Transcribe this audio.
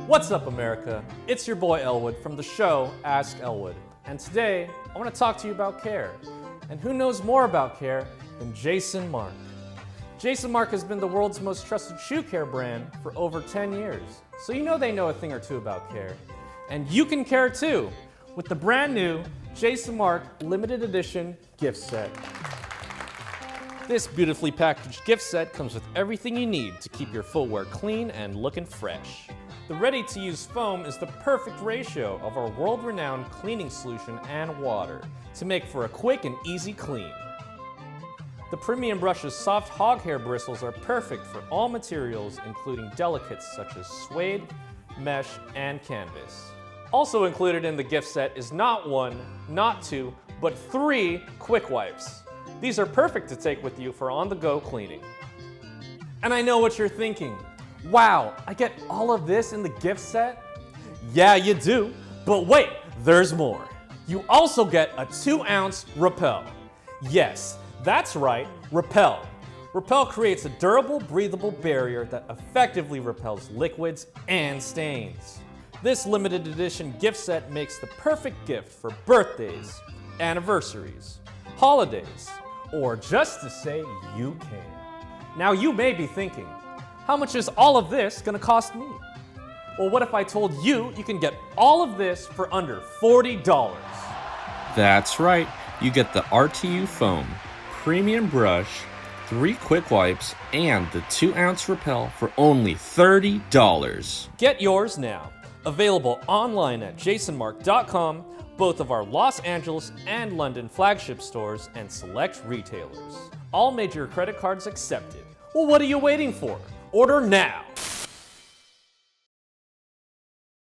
What's up, America? It's your boy Elwood from the show Ask Elwood. And today, I want to talk to you about care. And who knows more about care than Jason Markk? Jason Markk has been the world's most trusted shoe care brand for over 10 years. So you know they know a thing or two about care. And you can care too with the brand new Jason Markk limited edition gift set. This beautifully packaged gift set comes with everything you need to keep your footwear clean and looking fresh. The ready-to-use foam is the perfect ratio of our world-renowned cleaning solution and water to make for a quick and easy clean. The premium brush's soft hog hair bristles are perfect for all materials, including delicates such as suede, mesh, and canvas. Also included in the gift set is not one, not two, but 3 quick wipes. These are perfect to take with you for on-the-go cleaning. And I know what you're thinking. Wow, I get all of this in the gift set? Yeah, you do, but wait, there's more. You also get a 2-ounce Repel. Yes, that's right, Repel. Repel creates a durable, breathable barrier that effectively repels liquids and stains. This limited edition gift set makes the perfect gift for birthdays, anniversaries, holidays, or just to say you can. Now you may be thinking, how much is all of this gonna cost me? Well, what if I told you you can get all of this for under $40? That's right, you get the RTU Foam, premium brush, 3 quick wipes, and the 2-ounce Repel for only $30. Get yours now. Available online at jasonmarkk.com, both of our Los Angeles and London flagship stores, and select retailers. All major credit cards accepted. Well, what are you waiting for? Order now!